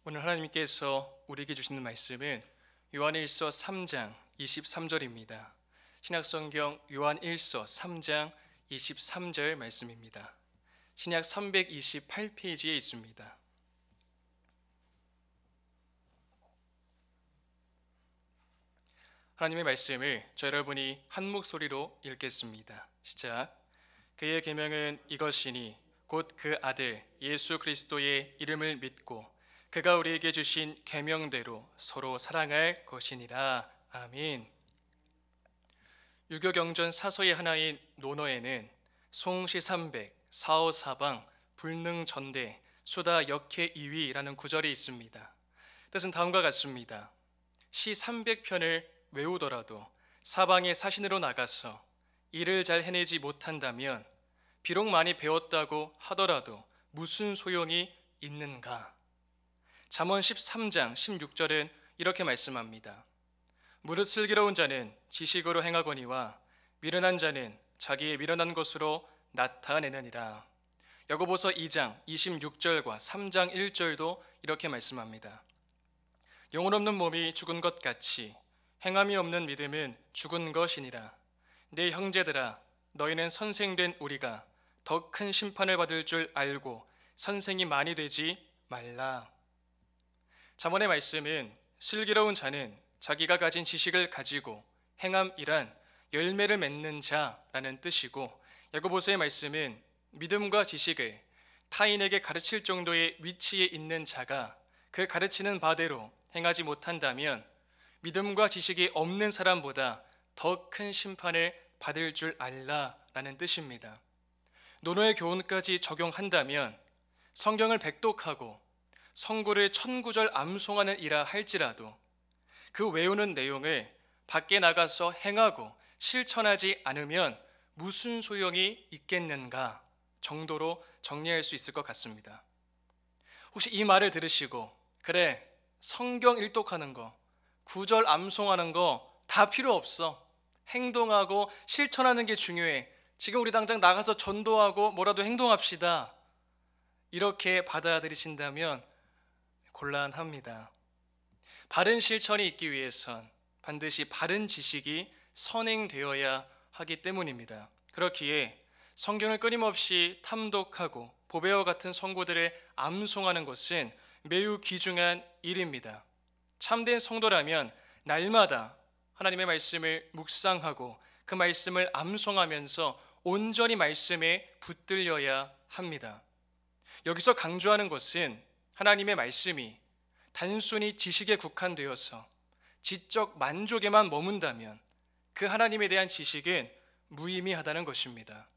오늘 하나님께서 우리에게 주시는 말씀은 요한일서 3장 23절입니다. 신약성경 요한일서 3장 23절 말씀입니다. 신약 328페이지에 있습니다. 하나님의 말씀을 저 여러분이 한 목소리로 읽겠습니다. 시작. 그의 계명은 이것이니 곧 그 아들 예수 그리스도의 이름을 믿고 그가 우리에게 주신 계명대로 서로 사랑할 것이니라. 아멘. 유교경전 사서의 하나인 논어에는 송시삼백, 사어사방, 불능전대, 수다 역해이위라는 구절이 있습니다. 뜻은 다음과 같습니다. 시 300편을 외우더라도 사방의 사신으로 나가서 일을 잘 해내지 못한다면 비록 많이 배웠다고 하더라도 무슨 소용이 있는가? 잠언 13장 16절은 이렇게 말씀합니다. 무릇 슬기로운 자는 지식으로 행하거니와 미련한 자는 자기의 미련한 것으로 나타내느니라. 야고보서 2장 26절과 3장 1절도 이렇게 말씀합니다. 영혼 없는 몸이 죽은 것 같이 행함이 없는 믿음은 죽은 것이니라. 내 형제들아, 너희는 선생된 우리가 더 큰 심판을 받을 줄 알고 선생이 많이 되지 말라. 잠언의 말씀은 슬기로운 자는 자기가 가진 지식을 가지고 행함이란 열매를 맺는 자라는 뜻이고, 야고보서의 말씀은 믿음과 지식을 타인에게 가르칠 정도의 위치에 있는 자가 그 가르치는 바대로 행하지 못한다면 믿음과 지식이 없는 사람보다 더 큰 심판을 받을 줄 알라라는 뜻입니다. 논어의 교훈까지 적용한다면 성경을 백독하고 성구를 1000구절 암송하는 이라 할지라도 그 외우는 내용을 밖에 나가서 행하고 실천하지 않으면 무슨 소용이 있겠는가 정도로 정리할 수 있을 것 같습니다. 혹시 이 말을 들으시고 그래, 성경 일독하는 거, 구절 암송하는 거 다 필요 없어, 행동하고 실천하는 게 중요해, 지금 우리 당장 나가서 전도하고 뭐라도 행동합시다, 이렇게 받아들이신다면 곤란합니다. 바른 실천이 있기 위해선 반드시 바른 지식이 선행되어야 하기 때문입니다. 그렇기에 성경을 끊임없이 탐독하고 보배와 같은 성구들을 암송하는 것은 매우 귀중한 일입니다. 참된 성도라면 날마다 하나님의 말씀을 묵상하고 그 말씀을 암송하면서 온전히 말씀에 붙들려야 합니다. 여기서 강조하는 것은 하나님의 말씀이 단순히 지식에 국한되어서 지적 만족에만 머문다면 그 하나님에 대한 지식은 무의미하다는 것입니다.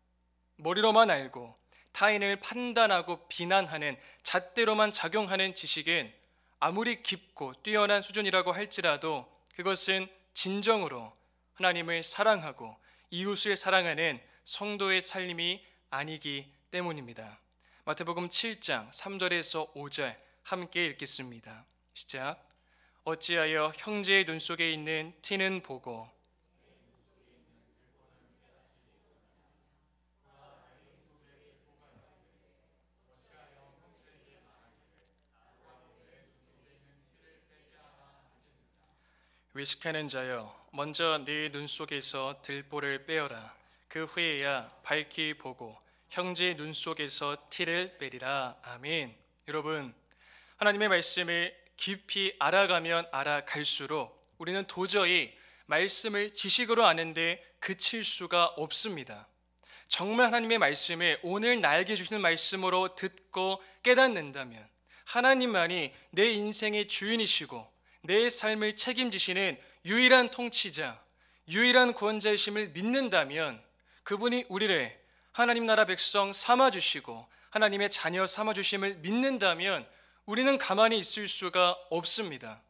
머리로만 알고 타인을 판단하고 비난하는 잣대로만 작용하는 지식은 아무리 깊고 뛰어난 수준이라고 할지라도 그것은 진정으로 하나님을 사랑하고 이웃을 사랑하는 성도의 삶이 아니기 때문입니다. 마태복음 7장 3절에서 5절 함께 읽겠습니다. 시작. 어찌하여 형제의 눈 속에 있는 티는 보고 외식하는 자여, 먼저 네 눈 속에서 들보를 빼어라. 그 후에야 밝히 보고 형제의 눈 속에서 티를 빼리라. 아멘. 여러분, 하나님의 말씀을 깊이 알아가면 알아갈수록 우리는 도저히 말씀을 지식으로 아는데 그칠 수가 없습니다. 정말 하나님의 말씀을 오늘 나에게 주시는 말씀으로 듣고 깨닫는다면 하나님만이 내 인생의 주인이시고 내 삶을 책임지시는 유일한 통치자, 유일한 구원자이심을 믿는다면 그분이 우리를 하나님 나라 백성 삼아주시고 하나님의 자녀 삼아주심을 믿는다면 우리는 가만히 있을 수가 없습니다.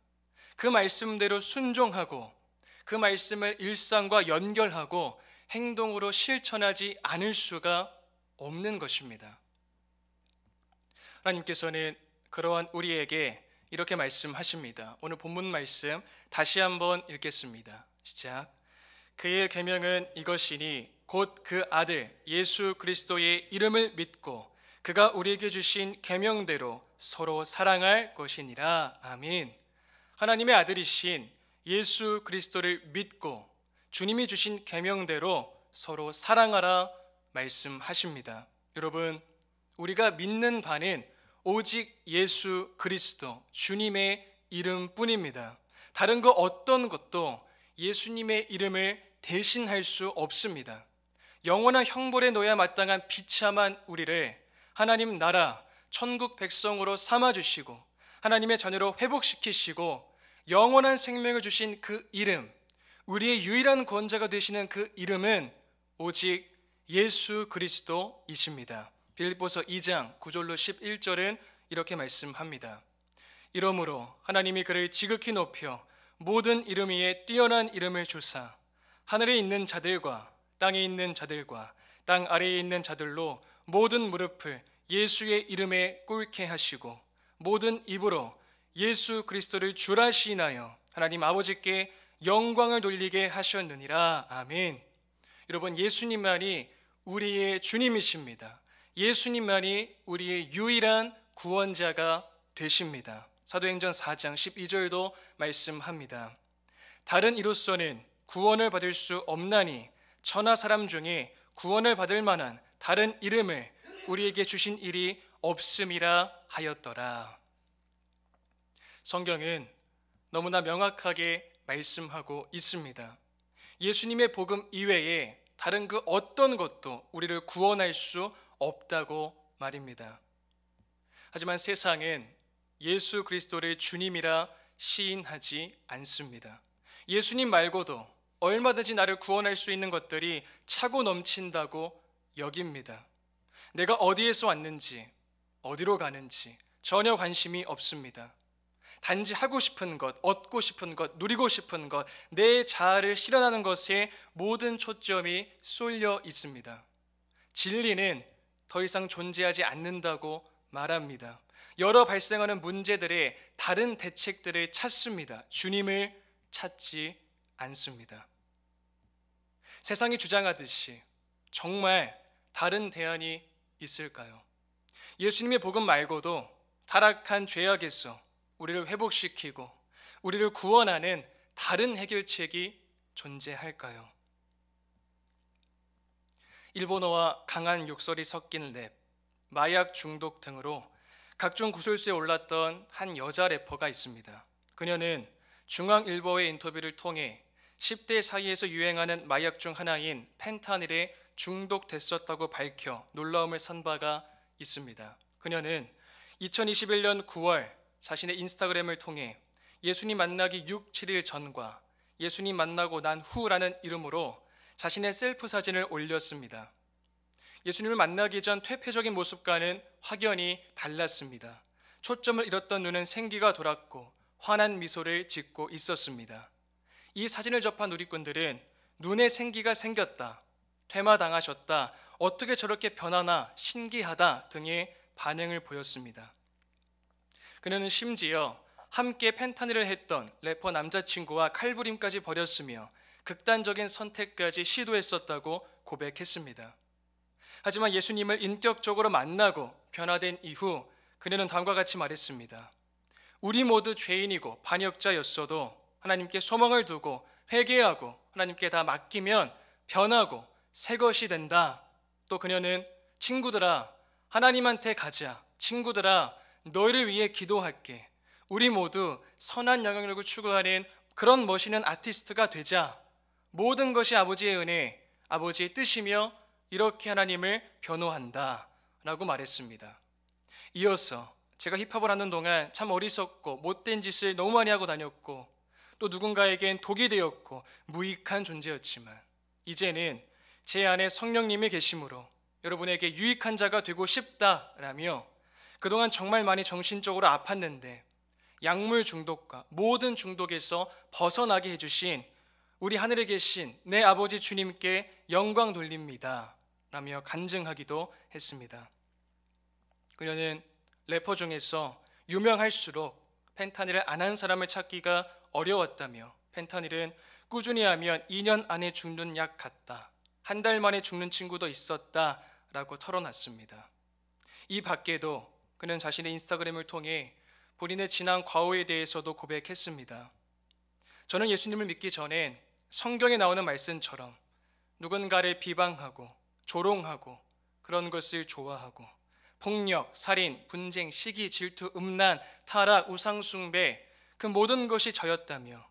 그 말씀대로 순종하고 그 말씀을 일상과 연결하고 행동으로 실천하지 않을 수가 없는 것입니다. 하나님께서는 그러한 우리에게 이렇게 말씀하십니다. 오늘 본문 말씀 다시 한번 읽겠습니다. 시작. 그의 계명은 이것이니 곧 그 아들 예수 그리스도의 이름을 믿고 그가 우리에게 주신 계명대로 서로 사랑할 것이니라. 아멘. 하나님의 아들이신 예수 그리스도를 믿고 주님이 주신 계명대로 서로 사랑하라 말씀하십니다. 여러분, 우리가 믿는 바는 오직 예수 그리스도 주님의 이름뿐입니다. 다른 거 어떤 것도 예수님의 이름을 대신할 수 없습니다. 영원한 형벌에 놓여야 마땅한 비참한 우리를 하나님 나라 천국 백성으로 삼아주시고 하나님의 자녀로 회복시키시고 영원한 생명을 주신 그 이름, 우리의 유일한 구원자가 되시는 그 이름은 오직 예수 그리스도이십니다. 빌립보서 2장 9절로 11절은 이렇게 말씀합니다. 이러므로 하나님이 그를 지극히 높여 모든 이름 위에 뛰어난 이름을 주사 하늘에 있는 자들과 땅에 있는 자들과 땅 아래에 있는 자들로 모든 무릎을 예수의 이름에 꿇게 하시고 모든 입으로 예수 그리스도를 주라 시인하여 하나님 아버지께 영광을 돌리게 하셨느니라. 아멘. 여러분, 예수님만이 우리의 주님이십니다. 예수님만이 우리의 유일한 구원자가 되십니다. 사도행전 4장 12절도 말씀합니다. 다른 이로서는 구원을 받을 수 없나니 천하 사람 중에 구원을 받을 만한 다른 이름을 우리에게 주신 일이 없음이라 하였더라. 성경은 너무나 명확하게 말씀하고 있습니다. 예수님의 복음 이외에 다른 그 어떤 것도 우리를 구원할 수 없다고 말입니다. 하지만 세상은 예수 그리스도를 주님이라 시인하지 않습니다. 예수님 말고도 얼마든지 나를 구원할 수 있는 것들이 차고 넘친다고 여깁니다. 내가 어디에서 왔는지, 어디로 가는지 전혀 관심이 없습니다. 단지 하고 싶은 것, 얻고 싶은 것, 누리고 싶은 것, 내 자아를 실현하는 것에 모든 초점이 쏠려 있습니다. 진리는 더 이상 존재하지 않는다고 말합니다. 여러 발생하는 문제들의 다른 대책들을 찾습니다. 주님을 찾지 않습니다. 세상이 주장하듯이 정말 다른 대안이 있을까요? 예수님의 복음 말고도 타락한 죄악에서 우리를 회복시키고 우리를 구원하는 다른 해결책이 존재할까요? 일본어와 강한 욕설이 섞인 랩, 마약 중독 등으로 각종 구설수에 올랐던 한 여자 래퍼가 있습니다. 그녀는 중앙일보의 인터뷰를 통해 10대 사이에서 유행하는 마약 중 하나인 펜타닐에 중독됐었다고 밝혀 놀라움을 산 바가 있습니다. 그녀는 2021년 9월 자신의 인스타그램을 통해 예수님 만나기 6, 7일 전과 예수님 만나고 난 후라는 이름으로 자신의 셀프 사진을 올렸습니다. 예수님을 만나기 전 퇴폐적인 모습과는 확연히 달랐습니다. 초점을 잃었던 눈은 생기가 돌았고 환한 미소를 짓고 있었습니다. 이 사진을 접한 누리꾼들은 눈에 생기가 생겼다, 퇴마당하셨다, 어떻게 저렇게 변하나 신기하다 등의 반응을 보였습니다. 그녀는 심지어 함께 펜타닐을 했던 래퍼 남자친구와 칼부림까지 벌였으며 극단적인 선택까지 시도했었다고 고백했습니다. 하지만 예수님을 인격적으로 만나고 변화된 이후 그녀는 다음과 같이 말했습니다. 우리 모두 죄인이고 반역자였어도 하나님께 소망을 두고 회개하고 하나님께 다 맡기면 변하고 새 것이 된다. 또 그녀는 친구들아 하나님한테 가자. 친구들아 너희를 위해 기도할게. 우리 모두 선한 영향력을 추구하는 그런 멋있는 아티스트가 되자. 모든 것이 아버지의 은혜, 아버지의 뜻이며 이렇게 하나님을 변호한다 라고 말했습니다. 이어서 제가 힙합을 하는 동안 참 어리석고 못된 짓을 너무 많이 하고 다녔고 또 누군가에겐 독이 되었고 무익한 존재였지만 이제는 제 안에 성령님이 계심으로 여러분에게 유익한 자가 되고 싶다라며 그동안 정말 많이 정신적으로 아팠는데 약물 중독과 모든 중독에서 벗어나게 해주신 우리 하늘에 계신 내 아버지 주님께 영광 돌립니다 라며 간증하기도 했습니다. 그녀는 래퍼 중에서 유명할수록 펜타닐을 안 한 사람을 찾기가 어려웠다며 펜타닐은 꾸준히 하면 2년 안에 죽는 약 같다. 한 달 만에 죽는 친구도 있었다 라고 털어놨습니다. 이 밖에도 그는 자신의 인스타그램을 통해 본인의 지난 과오에 대해서도 고백했습니다. 저는 예수님을 믿기 전엔 성경에 나오는 말씀처럼 누군가를 비방하고 조롱하고 그런 것을 좋아하고 폭력, 살인, 분쟁, 시기, 질투, 음란, 타락, 우상숭배 그 모든 것이 저였다며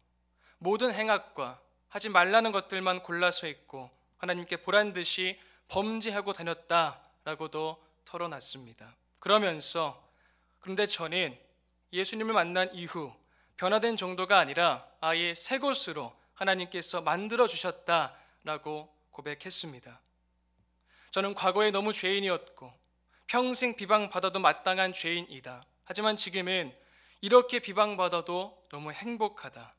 모든 행악과 하지 말라는 것들만 골라서 했고 하나님께 보란 듯이 범죄하고 다녔다라고도 털어놨습니다. 그런데 저는 예수님을 만난 이후 변화된 정도가 아니라 아예 새 것으로 하나님께서 만들어 주셨다라고 고백했습니다. 저는 과거에 너무 죄인이었고 평생 비방받아도 마땅한 죄인이다. 하지만 지금은 이렇게 비방받아도 너무 행복하다.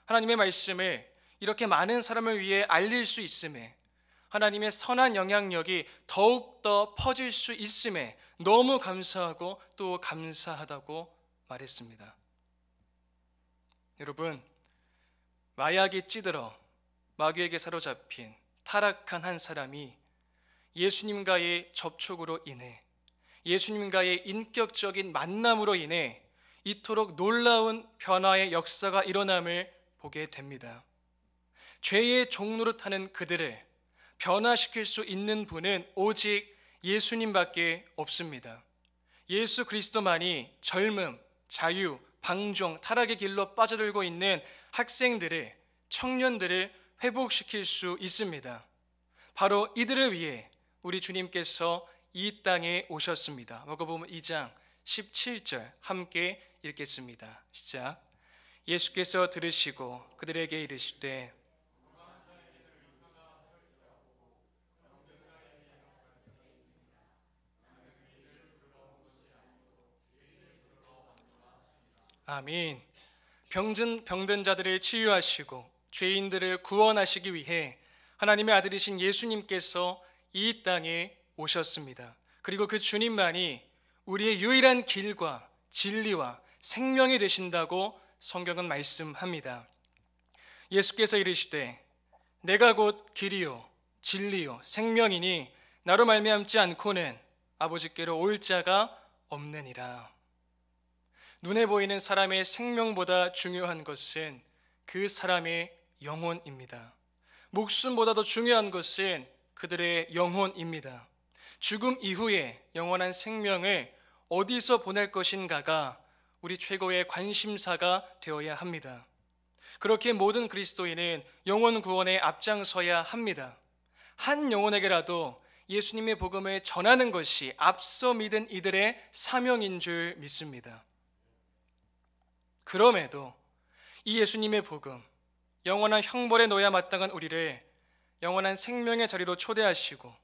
하나님의 말씀을 이렇게 많은 사람을 위해 알릴 수 있음에 하나님의 선한 영향력이 더욱더 퍼질 수 있음에 너무 감사하고 또 감사하다고 말했습니다. 여러분, 마약에 찌들어 마귀에게 사로잡힌 타락한 한 사람이 예수님과의 접촉으로 인해 예수님과의 인격적인 만남으로 인해 이토록 놀라운 변화의 역사가 일어남을 보게 됩니다. 죄의 종노릇하는 그들을 변화시킬 수 있는 분은 오직 예수님밖에 없습니다. 예수 그리스도만이 젊음, 자유, 방종, 타락의 길로 빠져들고 있는 학생들을, 청년들을 회복시킬 수 있습니다. 바로 이들을 위해 우리 주님께서 이 땅에 오셨습니다. 마가복음 2장 17절 함께 읽겠습니다. 시작. 예수께서 들으시고 그들에게 이르시되 아멘. 병든 자들을 치유하시고 죄인들을 구원하시기 위해 하나님의 아들이신 예수님께서 이 땅에 오셨습니다. 그리고 그 주님만이 우리의 유일한 길과 진리와 생명이 되신다고 성경은 말씀합니다. 예수께서 이르시되 내가 곧 길이요 진리요 생명이니 나로 말미암지 않고는 아버지께로 올 자가 없느니라. 눈에 보이는 사람의 생명보다 중요한 것은 그 사람의 영혼입니다. 목숨보다 더 중요한 것은 그들의 영혼입니다. 죽음 이후에 영원한 생명을 어디서 보낼 것인가가 우리 최고의 관심사가 되어야 합니다. 그렇게 모든 그리스도인은 영혼 구원에 앞장서야 합니다. 한 영혼에게라도 예수님의 복음을 전하는 것이 앞서 믿은 이들의 사명인 줄 믿습니다. 그럼에도 이 예수님의 복음, 영원한 형벌에 놓여야 마땅한 우리를 영원한 생명의 자리로 초대하시고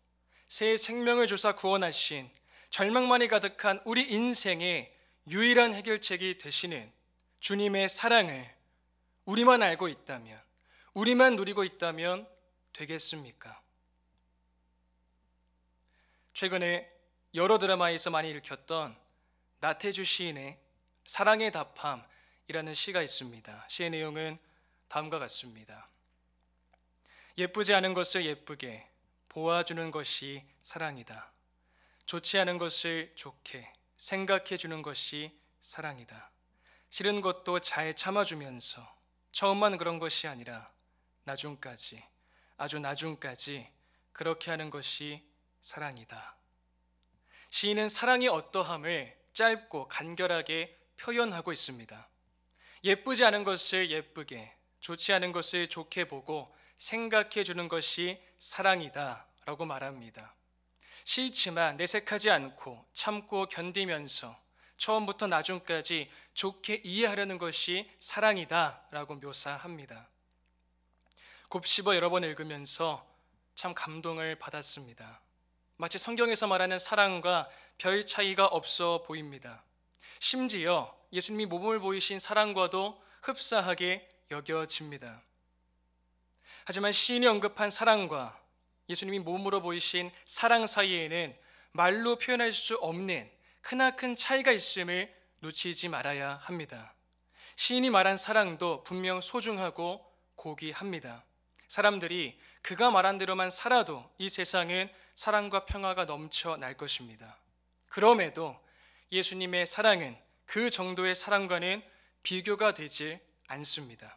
새 생명을 주사 구원하신 절망만이 가득한 우리 인생의 유일한 해결책이 되시는 주님의 사랑을 우리만 알고 있다면, 우리만 누리고 있다면 되겠습니까? 최근에 여러 드라마에서 많이 읽혔던 나태주 시인의 사랑의 답함이라는 시가 있습니다. 시의 내용은 다음과 같습니다. 예쁘지 않은 것을 예쁘게 보아주는 것이 사랑이다. 좋지 않은 것을 좋게 생각해 주는 것이 사랑이다. 싫은 것도 잘 참아주면서 처음만 그런 것이 아니라 나중까지, 아주 나중까지 그렇게 하는 것이 사랑이다. 시인은 사랑이 어떠함을 짧고 간결하게 표현하고 있습니다. 예쁘지 않은 것을 예쁘게, 좋지 않은 것을 좋게 보고 생각해 주는 것이 사랑이다 라고 말합니다. 싫지만 내색하지 않고 참고 견디면서 처음부터 나중까지 좋게 이해하려는 것이 사랑이다 라고 묘사합니다. 곱씹어 여러 번 읽으면서 참 감동을 받았습니다. 마치 성경에서 말하는 사랑과 별 차이가 없어 보입니다. 심지어 예수님이 몸을 보이신 사랑과도 흡사하게 여겨집니다. 하지만 시인이 언급한 사랑과 예수님이 몸으로 보이신 사랑 사이에는 말로 표현할 수 없는 크나큰 차이가 있음을 놓치지 말아야 합니다. 시인이 말한 사랑도 분명 소중하고 고귀합니다. 사람들이 그가 말한 대로만 살아도 이 세상은 사랑과 평화가 넘쳐날 것입니다. 그럼에도 예수님의 사랑은 그 정도의 사랑과는 비교가 되지 않습니다.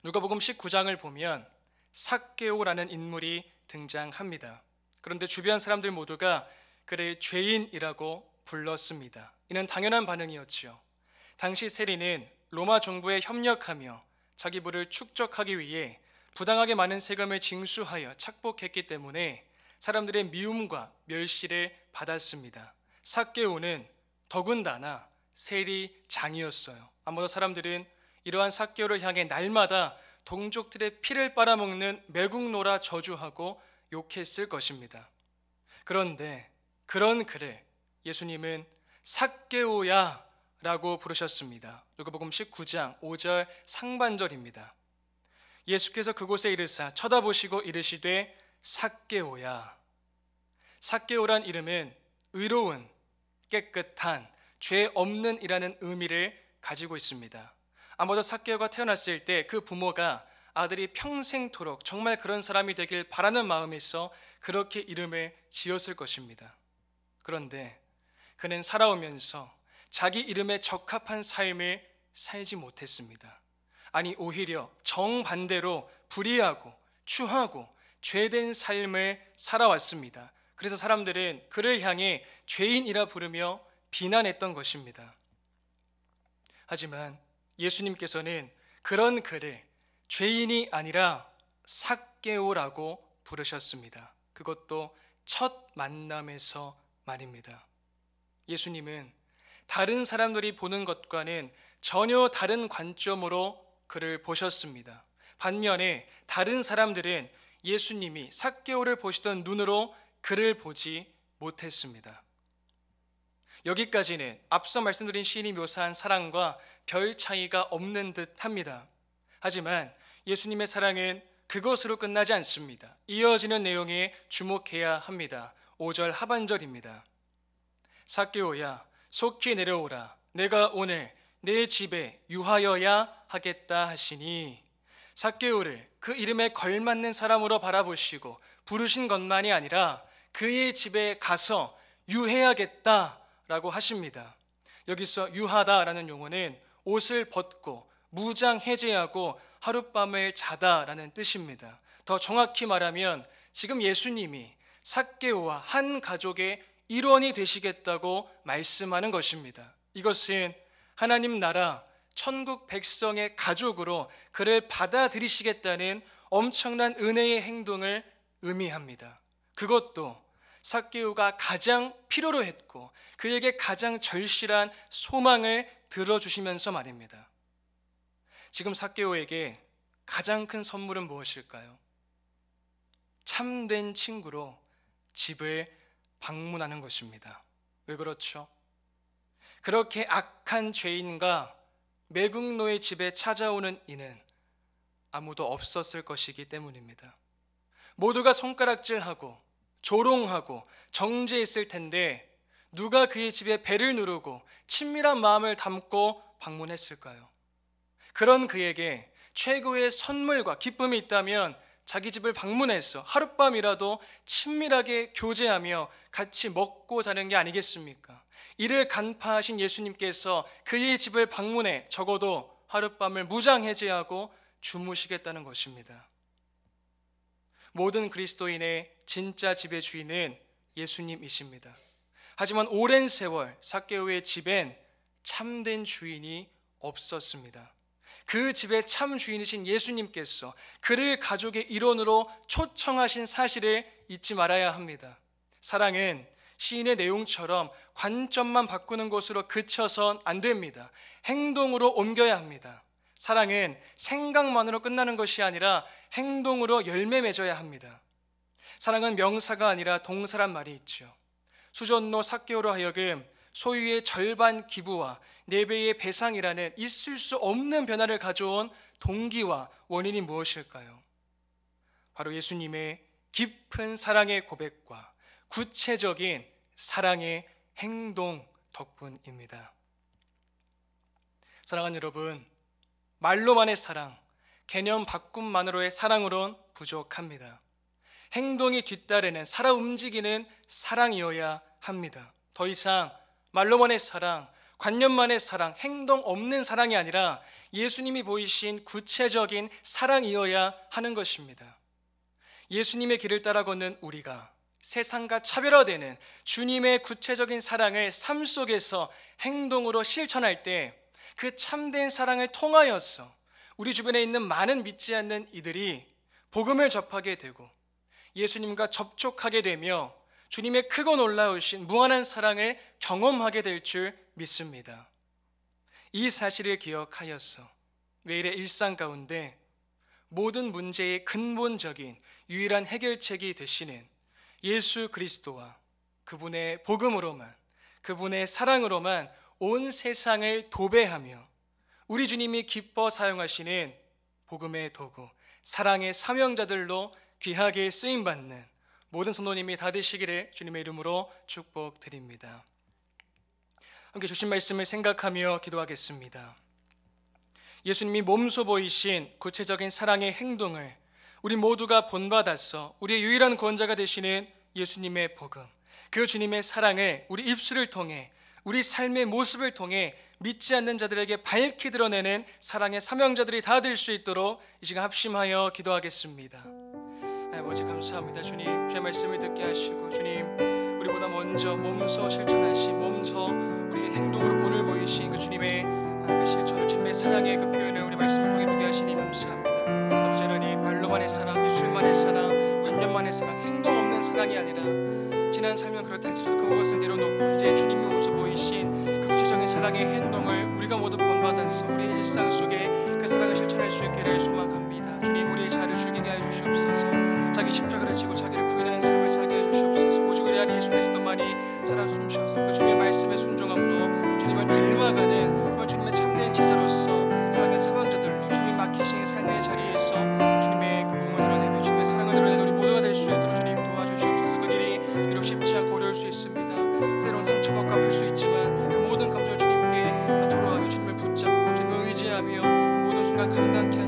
누가복음 19장을 보면 삭개오라는 인물이 등장합니다. 그런데 주변 사람들 모두가 그를 죄인이라고 불렀습니다. 이는 당연한 반응이었지요. 당시 세리는 로마 정부에 협력하며 자기 부를 축적하기 위해 부당하게 많은 세금을 징수하여 착복했기 때문에 사람들의 미움과 멸시를 받았습니다. 삭개오는 더군다나 세리장이었어요. 아마도 사람들은 이러한 삭개오를 향해 날마다 동족들의 피를 빨아먹는 매국노라 저주하고 욕했을 것입니다. 그런데 그런 그를 예수님은 삭개오야 라고 부르셨습니다. 누가복음 19장 5절 상반절입니다. 예수께서 그곳에 이르사 쳐다보시고 이르시되 삭개오야. 삭개오란 이름은 의로운, 깨끗한, 죄 없는 이라는 의미를 가지고 있습니다. 아마도 삭개오가 태어났을 때 그 부모가 아들이 평생토록 정말 그런 사람이 되길 바라는 마음에서 그렇게 이름을 지었을 것입니다. 그런데 그는 살아오면서 자기 이름에 적합한 삶을 살지 못했습니다. 아니 오히려 정반대로 불의하고 추하고 죄된 삶을 살아왔습니다. 그래서 사람들은 그를 향해 죄인이라 부르며 비난했던 것입니다. 하지만 예수님께서는 그런 그를 죄인이 아니라 삭개오라고 부르셨습니다. 그것도 첫 만남에서 말입니다. 예수님은 다른 사람들이 보는 것과는 전혀 다른 관점으로 그를 보셨습니다. 반면에 다른 사람들은 예수님이 삭개오를 보시던 눈으로 그를 보지 못했습니다. 여기까지는 앞서 말씀드린 시인이 묘사한 사랑과 별 차이가 없는 듯 합니다. 하지만 예수님의 사랑은 그것으로 끝나지 않습니다. 이어지는 내용에 주목해야 합니다. 5절 하반절입니다. 삭개오야 속히 내려오라. 내가 오늘 내 집에 유하여야 하겠다 하시니, 삭개오를 그 이름에 걸맞는 사람으로 바라보시고 부르신 것만이 아니라 그의 집에 가서 유해야겠다라고 하십니다. 여기서 유하다라는 용어는 옷을 벗고 무장해제하고 하룻밤을 자다라는 뜻입니다. 더 정확히 말하면 지금 예수님이 삭개오와 한 가족의 일원이 되시겠다고 말씀하는 것입니다. 이것은 하나님 나라 천국 백성의 가족으로 그를 받아들이시겠다는 엄청난 은혜의 행동을 의미합니다. 그것도 삭개오가 가장 필요로 했고 그에게 가장 절실한 소망을 들어주시면서 말입니다. 지금 삭개오에게 가장 큰 선물은 무엇일까요? 참된 친구로 집을 방문하는 것입니다. 왜 그렇죠? 그렇게 악한 죄인과 매국노의 집에 찾아오는 이는 아무도 없었을 것이기 때문입니다. 모두가 손가락질하고 조롱하고 정죄했을 텐데 누가 그의 집에 배를 누르고 친밀한 마음을 담고 방문했을까요? 그런 그에게 최고의 선물과 기쁨이 있다면 자기 집을 방문해서 하룻밤이라도 친밀하게 교제하며 같이 먹고 자는 게 아니겠습니까? 이를 간파하신 예수님께서 그의 집을 방문해 적어도 하룻밤을 무장해제하고 주무시겠다는 것입니다. 모든 그리스도인의 진짜 집의 주인은 예수님이십니다. 하지만 오랜 세월 삭개오의 집엔 참된 주인이 없었습니다. 그 집의 참 주인이신 예수님께서 그를 가족의 일원으로 초청하신 사실을 잊지 말아야 합니다. 사랑은 시인의 내용처럼 관점만 바꾸는 것으로 그쳐선 안 됩니다. 행동으로 옮겨야 합니다. 사랑은 생각만으로 끝나는 것이 아니라 행동으로 열매 맺어야 합니다. 사랑은 명사가 아니라 동사란 말이 있죠. 수전노 삭개오로 하여금 소유의 절반 기부와 4배의 배상이라는 있을 수 없는 변화를 가져온 동기와 원인이 무엇일까요? 바로 예수님의 깊은 사랑의 고백과 구체적인 사랑의 행동 덕분입니다. 사랑하는 여러분, 말로만의 사랑, 개념 바꿈만으로의 사랑으론 부족합니다. 행동이 뒤따르는 살아 움직이는 사랑이어야 합니다. 더 이상 말로만의 사랑, 관념만의 사랑, 행동 없는 사랑이 아니라 예수님이 보이신 구체적인 사랑이어야 하는 것입니다. 예수님의 길을 따라 걷는 우리가 세상과 차별화되는 주님의 구체적인 사랑을 삶 속에서 행동으로 실천할 때 그 참된 사랑을 통하여서 우리 주변에 있는 많은 믿지 않는 이들이 복음을 접하게 되고 예수님과 접촉하게 되며 주님의 크고 놀라우신 무한한 사랑을 경험하게 될 줄 믿습니다. 이 사실을 기억하여서 매일의 일상 가운데 모든 문제의 근본적인 유일한 해결책이 되시는 예수 그리스도와 그분의 복음으로만, 그분의 사랑으로만 온 세상을 도배하며 우리 주님이 기뻐 사용하시는 복음의 도구, 사랑의 사명자들로 귀하게 쓰임받는 모든 성도님이 다 되시기를 주님의 이름으로 축복드립니다. 함께 주신 말씀을 생각하며 기도하겠습니다. 예수님이 몸소 보이신 구체적인 사랑의 행동을 우리 모두가 본받아서 우리의 유일한 구원자가 되시는 예수님의 복음, 그 주님의 사랑을 우리 입술을 통해 우리 삶의 모습을 통해 믿지 않는 자들에게 밝히 드러내는 사랑의 사명자들이 다 될 수 있도록 이 시간 합심하여 기도하겠습니다. 아버지 감사합니다. 주님, 주의 말씀을 듣게 하시고 주님, 우리보다 먼저 몸소 실천하신, 몸소 우리의 행동으로 본을 보이신 그 주님의 그 실천을, 주님의 사랑의 그 표현을 우리 말씀을 통해 보게 하시니 감사합니다. 아버지 하나님, 말로만의 사랑, 입술만의 사랑, 관념만의 사랑, 행동 없는 사랑이 아니라 지난 삶은 그렇다 할지라도 그것을 내려놓고 이제 주님이 몸소 보이신 그 구체적인 사랑의 행동을 우리가 모두 본받아서 우리 일상 속에 그 사랑을 실천할 수 있기를 소망합니다. 주님, 우리의 자를 즐기게 해 주시옵소서. 자기 십자가를 지고 자기를 부인하는 삶을 살게 해 주시옵소서. 오직 우리 안에 예수 그리스도만이 살아 숨쉬어서 그 주님의 말씀에 순종함으로 주님을 닮아가는 정말 주님의 참된 제자로서 사랑의 사명자들로 주님이 맡기신 삶의 자리에서 주님의 그 복음을 드러내며 주님의 사랑을 드러내는 우리 모두가 될 수 있도록 주님 도와주시옵소서. 그 길이 비록 쉽지 않고 어려울 수 있습니다. 때론 상처받고 아플 수 있지만 그 모든 감정을 주님께 토로하며 주님을 붙잡고 주님을 의지하며 그 모든 순간 감당케